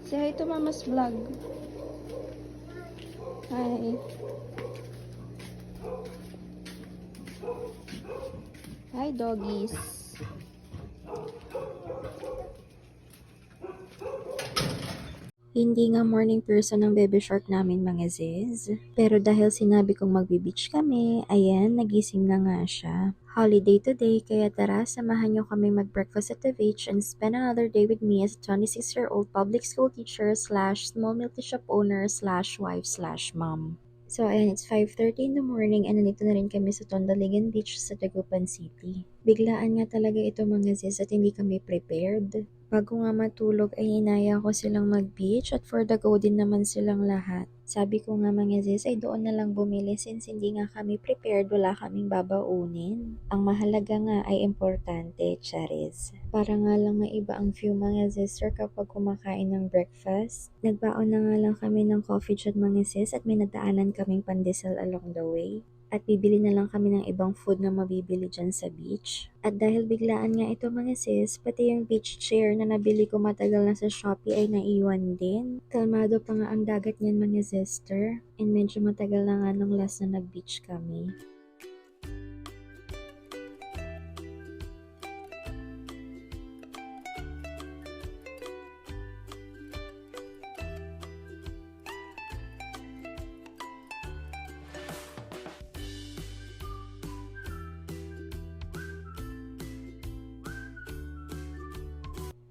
Say hi to Mama's vlog. Hi. Hi, doggies. Hindi nga morning person ng baby shark namin mga ziz. Pero dahil sinabi kong magbe-beach kami, ayan, nagising na nga siya. Holiday today, kaya tara, samahan nyo kami mag-breakfast at the beach and spend another day with me as a 26-year-old public school teacher slash small multi shop owner slash wife slash mom. So ayan, it's 5:30 in the morning and nandito na rin kami sa Tondaligan Beach sa Dagupan City. Biglaan nga talaga ito mga sis at hindi kami prepared. Bago nga matulog ay inaya ko silang mag-beach at for the go din naman silang lahat. Sabi ko nga mga sis ay doon na lang bumili since hindi nga kami prepared, wala kaming babaunin. Ang mahalaga nga ay importante, charis. Para nga lang maiba ang view mga sister kapag kumakain ng breakfast. Nagbaon na nga lang kami ng coffee dyan mga sis at may nadaanan kaming pandesal along the way. At bibili na lang kami ng ibang food na mabibili dyan sa beach. At dahil biglaan nga ito mga sis, pati yung beach chair na nabili ko matagal na sa Shopee ay naiwan din. Kalmado pa nga ang dagat niyan mga sister. And medyo matagal na nga nung last na nag-beach kami.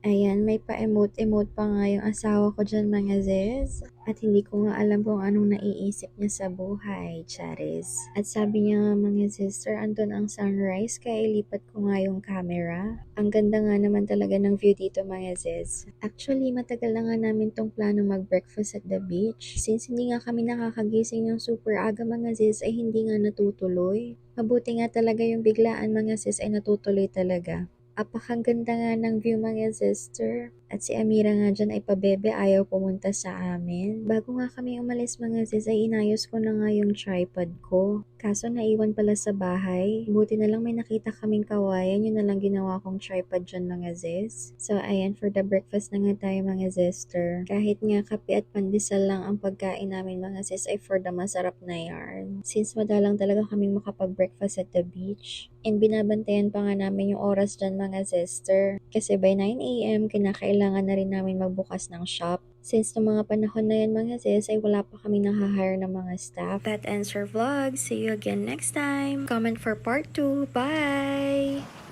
Ayan, may pa-emote-emote pa nga yung asawa ko dyan mga zez. At hindi ko nga alam kung anong naiisip niya sa buhay, charis. At sabi niya nga mga sister, andun ang sunrise kaya ilipat ko nga yung camera. Ang ganda nga naman talaga ng view dito mga zez. Actually, matagal na nga namin tong plano mag-breakfast at the beach. Since hindi nga kami nakakagising ng super aga mga zez ay hindi nga natutuloy. Mabuti nga talaga yung biglaan mga sis ay natutuloy talaga. Apakaganda nga ng view mga sister. At si Amira nga dyan ay pabebe ayaw pumunta sa amin. Bago nga kami umalis mga sis ay inayos ko na nga yung tripod ko. Kaso naiwan pala sa bahay. Buti na lang may nakita kaming kawayan. Yun na lang ginawa kong tripod dyan mga sis. So ayan, for the breakfast na nga tayo mga sister. Kahit nga kape at pandesal lang ang pagkain namin mga sis ay for the masarap na yarn. Since madalang talaga kaming makapag-breakfast at the beach. And binabantayan pa nga namin yung oras dyan mga sister. Kasi by 9 AM, kinakailangan na rin namin magbukas ng shop. Since ng mga panahon na yan mga sis, ay wala pa kami nakahire ng mga staff. That ends our vlog. See you again next time. Comment for part 2. Bye!